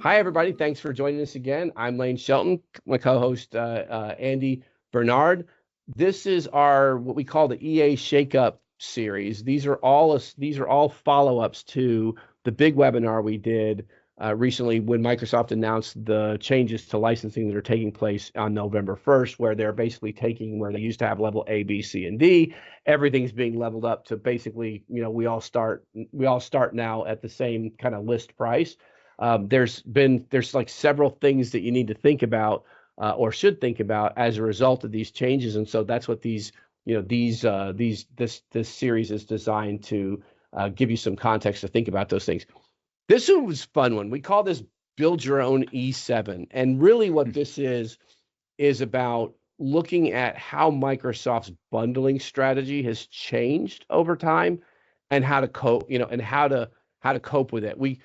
Hi, everybody. Thanks for joining us again. I'm Lane Shelton, my co-host Andy Bernard. This is our what we call the EA Shakeup series. These are all follow-ups to the big webinar we did recently when Microsoft announced the changes to licensing that are taking place on November 1st, where they're basically taking where they used to have level A, B, C, and D. Everything's being leveled up to basically, we all start now at the same kind of list price. There's like several things that you need to think about or should think about as a result of these changes, and so that's what this series is designed to give you some context to think about those things. This one was a fun one. We call this build your own E7, and really what this is about looking at how Microsoft's bundling strategy has changed over time and how to cope, and how to cope with it. We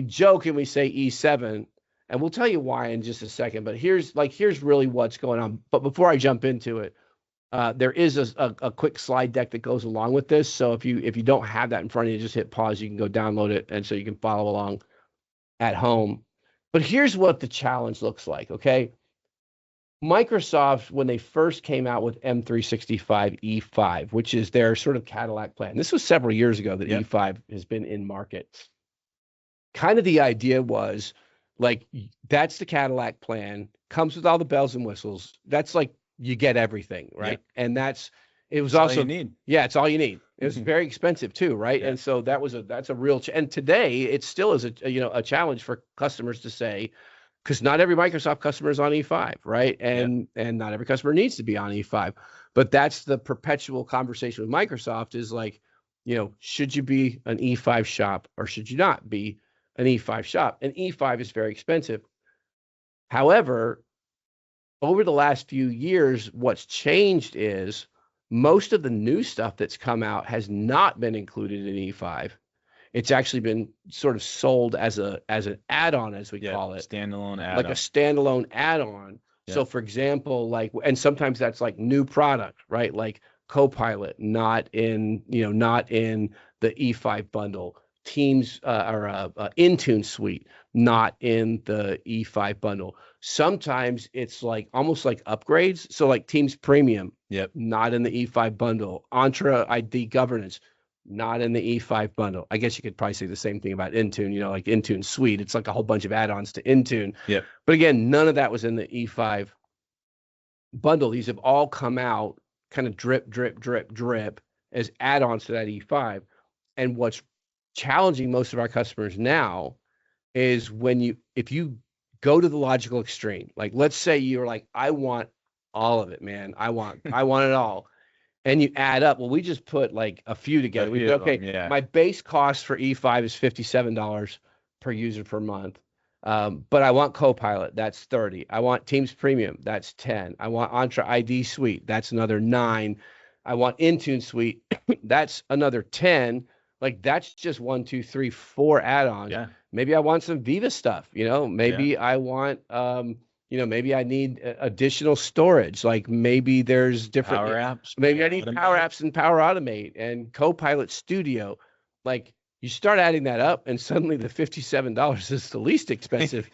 joke and we say E7, and we'll tell you why in just a second. But here's really what's going on. But before I jump into it, there is a quick slide deck that goes along with this. So if you don't have that in front of you, just hit pause. You can go download it, and so you can follow along at home. But here's what the challenge looks like. Okay, Microsoft, when they first came out with M365 E5, which is their sort of Cadillac plan. This was several years ago that E5 has been in market. Kind of the idea was like, that's the Cadillac plan, comes with all the bells and whistles. That's like, you get everything, right? Yeah. And it was also, all you need. Yeah, it's all you need. It was very expensive too, right? Yeah. And so that's a real, and today it still is a challenge for customers to say, because not every Microsoft customer is on E5, right? And not every customer needs to be on E5. But that's the perpetual conversation with Microsoft is like, should you be an E5 shop or should you not be an E5 shop? And E5 is very expensive. However, over the last few years, what's changed is most of the new stuff that's come out has not been included in E5. It's actually been sort of sold as an add-on, as we call it. Standalone add-on. Like a standalone add-on. Yeah. So for example, and sometimes that's like new product, right? Like Copilot, not in the E5 bundle. Teams or Intune suite, not in the E5 bundle. Sometimes it's like almost like upgrades. So like Teams Premium, not in the E5 bundle. Entra ID governance, not in the E5 bundle. I guess you could probably say the same thing about Intune, like Intune Suite. It's like a whole bunch of add-ons to Intune. Yeah. But again, none of that was in the E5 bundle. These have all come out kind of drip, drip, drip, drip as add-ons to that E5. And what's challenging most of our customers now is if you go to the logical extreme, like let's say you're like, I want all of it, man. I want it all. And you add up, well, we just put like a few together. My base cost for E5 is $57 per user per month. But I want Copilot, that's $30. I want Teams Premium, that's $10. I want Entra ID Suite, that's another $9. I want Intune Suite, that's another $10. Like that's just 1, 2, 3, 4 add-ons. Yeah. Maybe I want some Viva stuff, maybe I want, maybe I need additional storage. Like maybe there's different Power Apps. Maybe I need Power Apps and Power Automate and Copilot Studio. Like you start adding that up and suddenly the $57 is the least expensive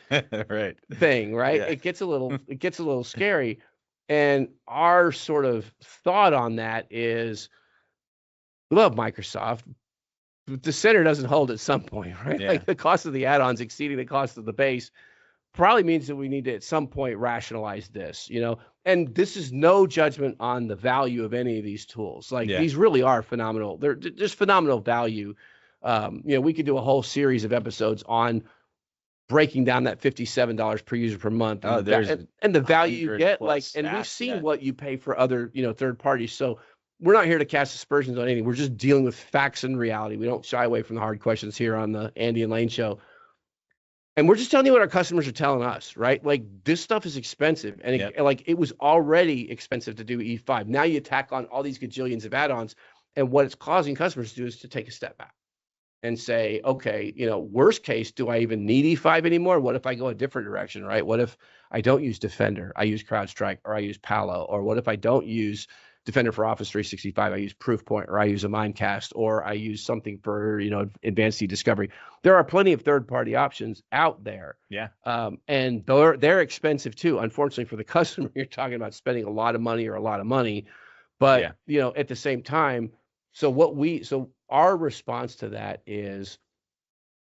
thing, right? Yeah. It gets a little scary. And our sort of thought on that is, we love Microsoft, but the center doesn't hold at some point, right? Yeah. Like the cost of the add-ons exceeding the cost of the base probably means that we need to at some point rationalize this, and this is no judgment on the value of any of these tools. Like these really are phenomenal. They're just phenomenal value. We could do a whole series of episodes on breaking down that $57 per user per month and the value you get. Like, and we've seen what you pay for other, third parties. So we're not here to cast aspersions on anything. We're just dealing with facts and reality. We don't shy away from the hard questions here on the Andy and Lane Show. And we're just telling you what our customers are telling us, right? Like this stuff is expensive, and it was already expensive to do E5. Now you tack on all these gajillions of add-ons, and what it's causing customers to do is to take a step back and say, okay, worst case, do I even need E5 anymore? What if I go a different direction, right? What if I don't use Defender, I use CrowdStrike, or I use Palo, or what if I don't use Defender for Office 365, I use Proofpoint, or I use a Mimecast, or I use something for, advanced e-discovery. There are plenty of third-party options out there. Yeah. And they're expensive too. Unfortunately for the customer, you're talking about spending a lot of money. But, at the same time, so our response to that is,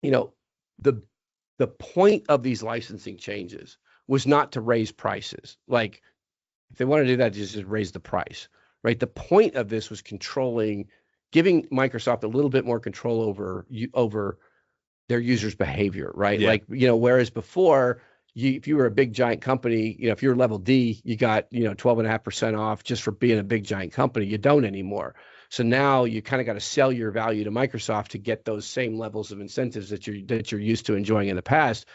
the point of these licensing changes was not to raise prices. Like, if they want to do that, just raise the price, right? The point of this was giving Microsoft a little bit more control over their users' behavior, right? Yeah. Like, whereas before, if you were a big giant company, if you're level D, you got 12.5% off just for being a big giant company. You don't anymore. So now you kind of got to sell your value to Microsoft to get those same levels of incentives that you're used to enjoying in the past.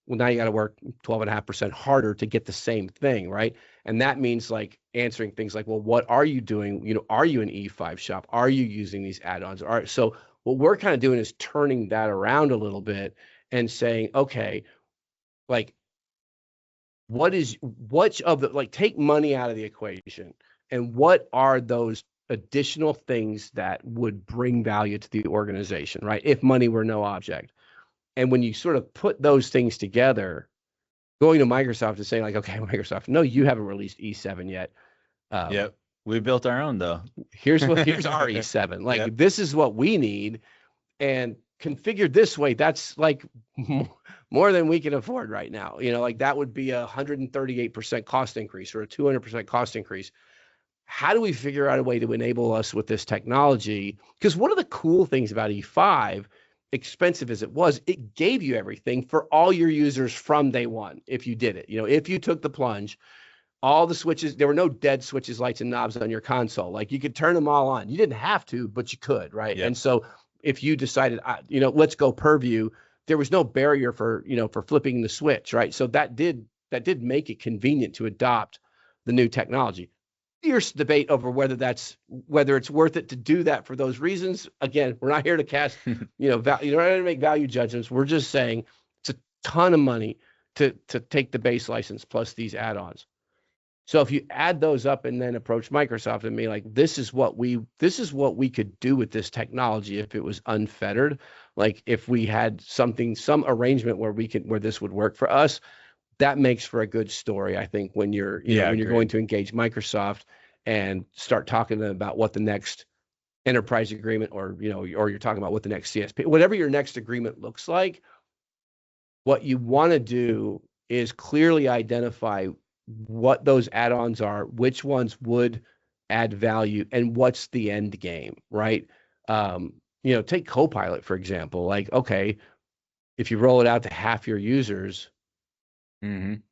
Well, now you got to work 12.5% harder to get the same thing, right? And that means like answering things like, well, what are you doing? Are you an E5 shop? Are you using these add-ons? So what we're kind of doing is turning that around a little bit and saying, okay, like, take money out of the equation, and what are those additional things that would bring value to the organization, right? If money were no object. And when you sort of put those things together, going to Microsoft and saying like, okay, Microsoft, no, you haven't released E7 yet. Yep. We built our own though. Here's our E7. Like, This is what we need, and configured this way, that's like more than we can afford right now. Like that would be 138% cost increase or a 200% cost increase. How do we figure out a way to enable us with this technology? Because one of the cool things about E5, expensive as it was, it gave you everything for all your users from day one. If you did it, if you took the plunge, all the switches, there were no dead switches, lights, and knobs on your console. Like, you could turn them all on. You didn't have to, but you could, right? Yep. And so if you decided, let's go Purview, there was no barrier for flipping the switch, right? So that did make it convenient to adopt the new technology. Fierce debate over whether it's worth it to do that for those reasons. Again, we're not here to cast, you're not here to make value judgments. We're just saying it's a ton of money to take the base license plus these add-ons. So if you add those up and then approach Microsoft and be like, this is what we could do with this technology if it was unfettered. Like, if we had some arrangement where this would work for us, that makes for a good story, I think, when you're going to engage Microsoft and start talking to them about what the next enterprise agreement, or you're talking about what the next CSP, whatever your next agreement looks like. What you want to do is clearly identify what those add-ons are, which ones would add value, and what's the end game, right? Take Copilot, for example. Like, okay, if you roll it out to half your users, and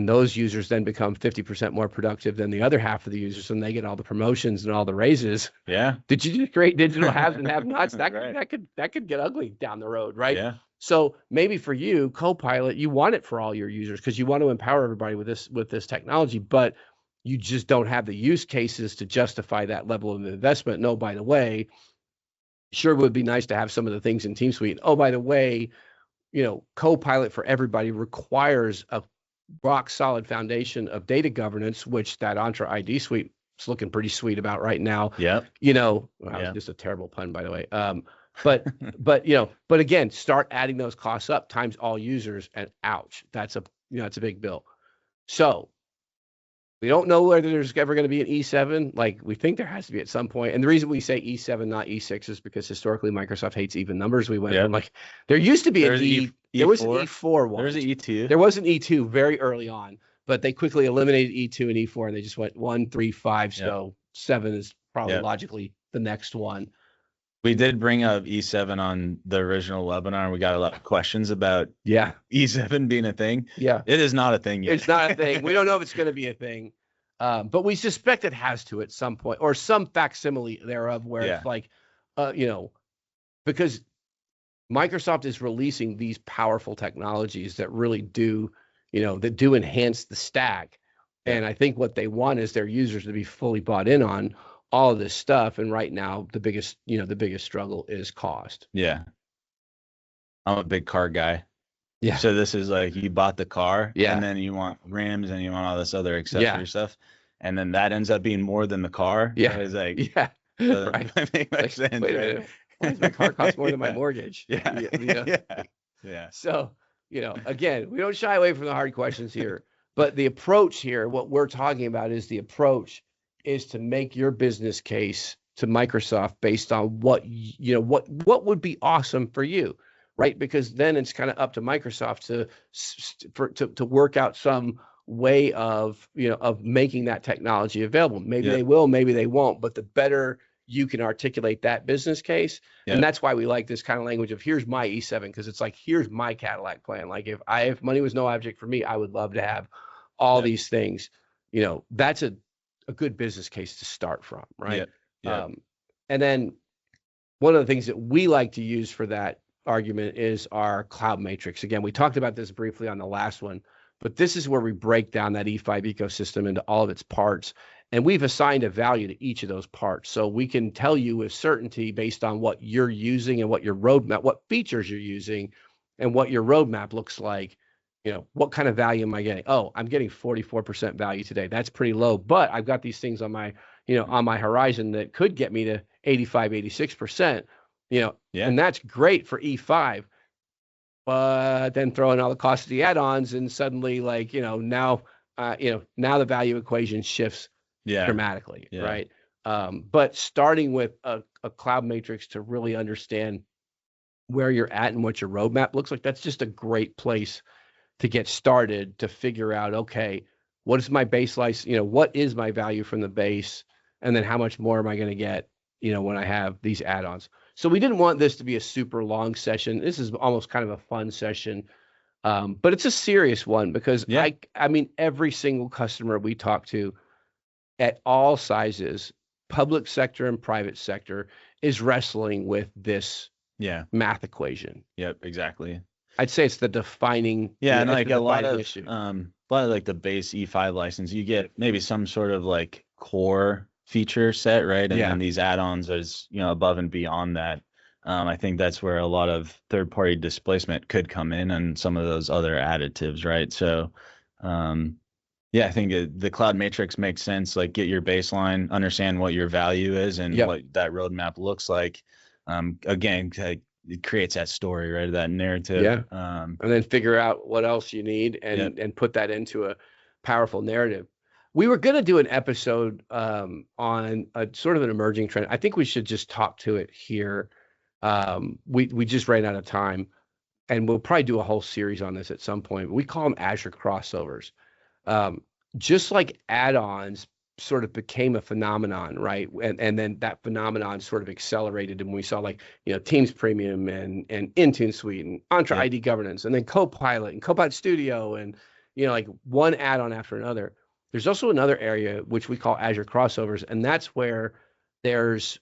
those users then become 50% more productive than the other half of the users, and they get all the promotions and all the raises. Yeah. Did you just create digital haves and have-nots? That Right. that could get ugly down the road, right? Yeah. So maybe for you, Copilot, you want it for all your users because you want to empower everybody with this technology, but you just don't have the use cases to justify that level of investment. No, by the way, sure would be nice to have some of the things in Team Suite. Oh, by the way, Copilot for everybody requires a rock solid foundation of data governance, which that Entra ID suite is looking pretty sweet about right now. Yep. Just a terrible pun, by the way. But again, start adding those costs up times all users, and ouch, that's a big bill. So we don't know whether there's ever going to be an E7. Like, we think there has to be at some point. And the reason we say E7, not E6, is because historically Microsoft hates even numbers. We went from like, there used to be there was an E4 one. There's an E2. There was an E2 very early on, but they quickly eliminated E2 and E4, and they just went 1, 3, 5. So 7 is probably logically the next one. We did bring up E7 on the original webinar. We got a lot of questions about E7 being a thing. Yeah. It is not a thing yet. It's not a thing. We don't know if it's going to be a thing. But we suspect it has to at some point, or some facsimile thereof, where it's like, because Microsoft is releasing these powerful technologies that really do, that do enhance the stack. And I think what they want is their users to be fully bought in on all of this stuff. And right now, the biggest struggle is cost. Yeah. I'm a big car guy. Yeah. So this is like, you bought the car, and then you want rims and you want all this other accessory stuff. and then that ends up being more than the car. Yeah. It's like, yeah. Right. That makes Like, sense, wait a right? minute. Why does my car cost more than my Yeah. mortgage? Yeah. Yeah. Yeah. So, again, we don't shy away from the hard questions here, but the approach here, what we're talking about is the approach is to make your business case to Microsoft based on what what would be awesome for you, right? Because then it's kind of up to Microsoft to work out some way of of making that technology available. Maybe they will, maybe they won't, but the better you can articulate that business case. And that's why we like this kind of language of here's my E7, because it's like, here's my Cadillac plan. Like if money was no object for me, I would love to have all these things. That's a good business case to start from, right? And then one of the things that we like to use for that argument is our cloud matrix. Again, we talked about this briefly on the last one, but this is where we break down that E5 ecosystem into all of its parts. And we've assigned a value to each of those parts. So we can tell you with certainty based on what you're using and what your roadmap, what features you're using and what your roadmap looks like, what kind of value am I getting? Oh, I'm getting 44% value today. That's pretty low, but I've got these things on my, on my horizon that could get me to 85, 86%, and that's great for E5. But then throw in all the cost of the add-ons and suddenly now the value equation shifts dramatically, right? But starting with a cloud matrix to really understand where you're at and what your roadmap looks like, that's just a great place to get started to figure out, okay, what is my base license? What is my value from the base? And then how much more am I going to get, when I have these add-ons? So we didn't want this to be a super long session. This is almost kind of a fun session, but it's a serious one because I mean, every single customer we talk to at all sizes, public sector and private sector, is wrestling with this math equation. Yep, exactly. I'd say it's the defining and like a lot of issue. Like the base E5 license, you get maybe some sort of like core feature set, right? And then these add-ons is above and beyond that. I think that's where a lot of third-party displacement could come in and some of those other additives, right? So I think the cloud matrix makes sense. Like, get your baseline, understand what your value is and what that roadmap looks like. Again, it creates that story, right? That narrative. And then figure out what else you need and put that into a powerful narrative. We were going to do an episode on a sort of an emerging trend. I think we should just talk to it here. We just ran out of time, and we'll probably do a whole series on this at some point. We call them Azure crossovers. Just like add-ons sort of became a phenomenon, right? And then that phenomenon sort of accelerated, and we saw Teams Premium and Intune Suite and Entra ID Governance, and then Copilot and Copilot Studio, and one add-on after another. There's also another area which we call Azure crossovers, and that's where there's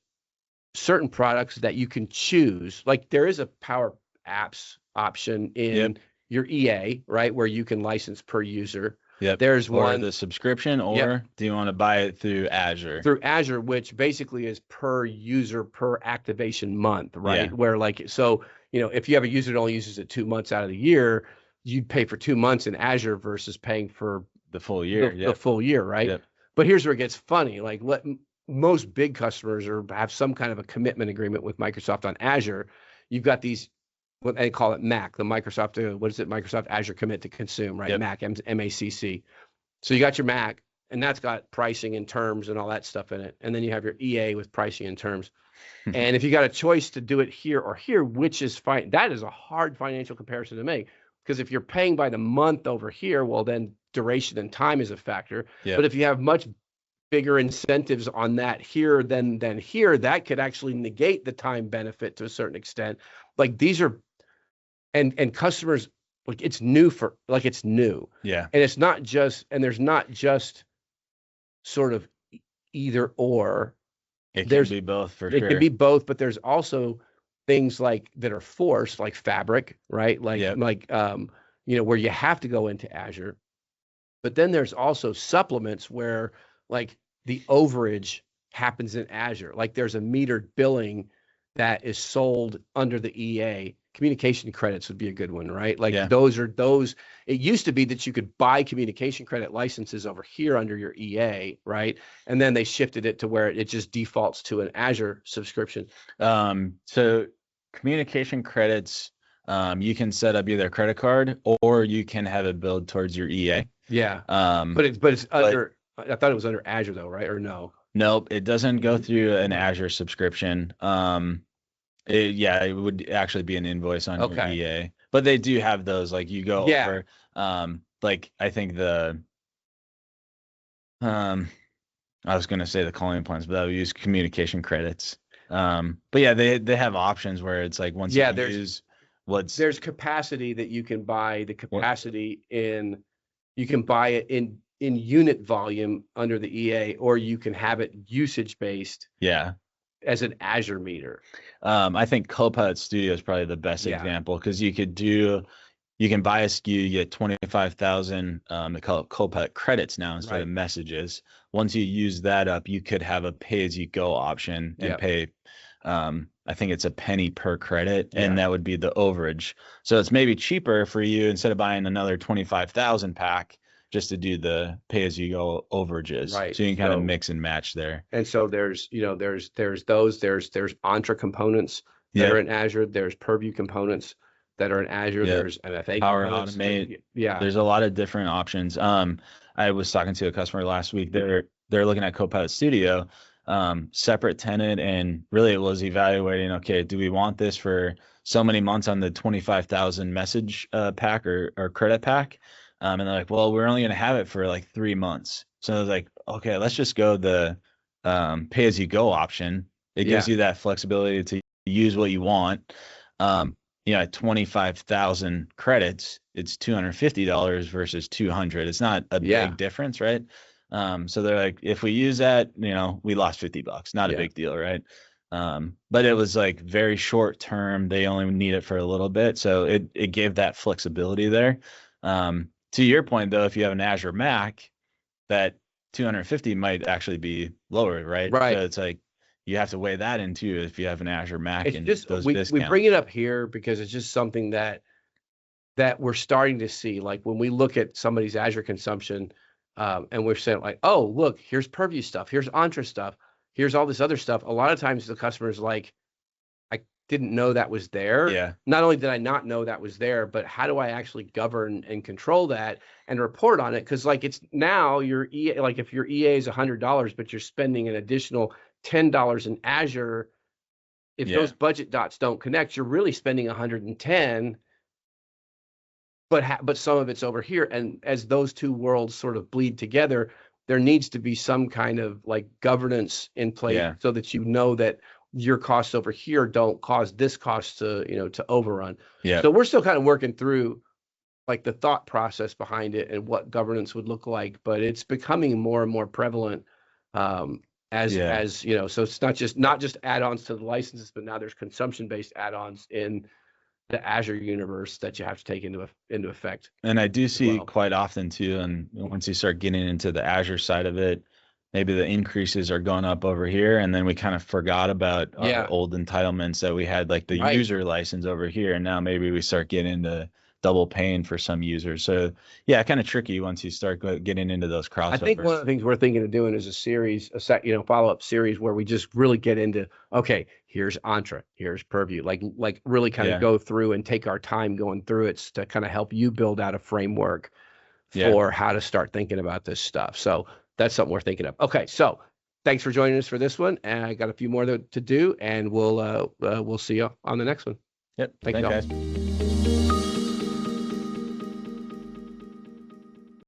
certain products that you can choose. Like there is a Power Apps option in your EA, right, where you can license per user. There's one the subscription, or do you want to buy it through Azure? Through Azure, which basically is per user per activation month, right? Where so if you have a user that only uses it 2 months out of the year, you'd pay for 2 months in Azure versus paying for the full year. The full year, right? But here's where it gets funny. Like most big customers have some kind of a commitment agreement with Microsoft on Azure. You've got these, what they call it MAC, the Microsoft, Microsoft Azure Commit to Consume, right? MAC, MACC. So you got your MAC, and that's got pricing and terms and all that stuff in it. And then you have your EA with pricing and terms. And if you got a choice to do it here or here, which is fine, that is a hard financial comparison to make. Because if you're paying by the month over here, well, then duration and time is a factor. But if you have much bigger incentives on that here than here, that could actually negate the time benefit to a certain extent. Like these are, and customers, it's new. And it's not just, and there's not just sort of either or. It can be both for sure. It can be both, but there's also things that are forced, like Fabric, right? Where you have to go into Azure. But then there's also supplements where the overage happens in Azure. Like there's a metered billing that is sold under the EA, communication credits would be a good one, right? Like Yeah. those, it used to be that you could buy communication credit licenses over here under your EA, right? And then they shifted it to where it just defaults to an Azure subscription. So communication credits, you can set up either a credit card or you can have it billed towards your EA. Yeah. But it's under, I thought it was under Azure though, right? Or no? Nope, it doesn't go through an Azure subscription. It would actually be an invoice on your EA, but they do have those. Like you go over, like I think I was gonna say the calling plans, but I would use communication credits. But yeah, they have options where it's like once you use there's capacity that you can buy the capacity you can buy it in unit volume under the EA, or you can have it usage based. Yeah. As an Azure meter. I think Copilot Studio is probably the best example, because you can buy a SKU, you get 25,000, they call it Copilot credits now instead of messages. Once you use that up, you could have a pay as you go option and pay, I think it's a penny per credit, and that would be the overage. So it's maybe cheaper for you, instead of buying another 25,000 pack, just to do the pay as you go overages. Right. So you can kind of mix and match there. And so there's Entra components that are in Azure. There's Purview components that are in Azure. There's MFA Power Automate. There's a lot of different options. I was talking to a customer last week. They're looking at Copilot Studio, separate tenant, and really it was evaluating, okay, do we want this for so many months on the 25,000 message pack or credit pack? And they're like, well, we're only going to have it for like 3 months. So I was like, okay, let's just go the pay as you go option. It gives you that flexibility to use what you want. At 25,000 credits, it's $250 versus $200. It's not a big difference, right? So they're like, if we use that, we lost $50. Not a big deal, right? But it was like very short term. They only need it for a little bit. So it gave that flexibility there. To your point, though, if you have an Azure Mac, that 250 might actually be lower, right? Right. So it's like you have to weigh that in too if you have an Azure Mac. It's and just those we discounts. bring it up here because it's just something that we're starting to see. Like when we look at somebody's Azure consumption, and we're saying like, oh, look, here's Purview stuff, here's Entra stuff, here's all this other stuff. A lot of times the customer's like, didn't know that was there. Yeah. Not only did I not know that was there, but how do I actually govern and control that and report on it? Because like it's now your EA, like if your EA is $100, but you're spending an additional $10 in Azure, if those budget dots don't connect, you're really spending 110. But some of it's over here, and as those two worlds sort of bleed together, there needs to be some kind of like governance in place so that you know that your costs over here don't cause this cost to overrun. So we're still kind of working through like the thought process behind it and what governance would look like, but it's becoming more and more prevalent as so it's not just add-ons to the licenses, but now there's consumption-based add-ons in the Azure universe that you have to take into effect. And I do see quite often too, and once you start getting into the Azure side of it, maybe the increases are going up over here, and then we kind of forgot about our old entitlements that we had, like the user license over here, and now maybe we start getting into double paying for some users. So kind of tricky once you start getting into those crossovers. I think one of the things we're thinking of doing is a follow-up series where we just really get into, okay, here's Entra, here's Purview, like really kind of go through and take our time going through it to kind of help you build out a framework for how to start thinking about this stuff. So that's something we're thinking of. Okay, so thanks for joining us for this one. And I got a few more to do, and we'll see you on the next one. Yep. Thanks, guys.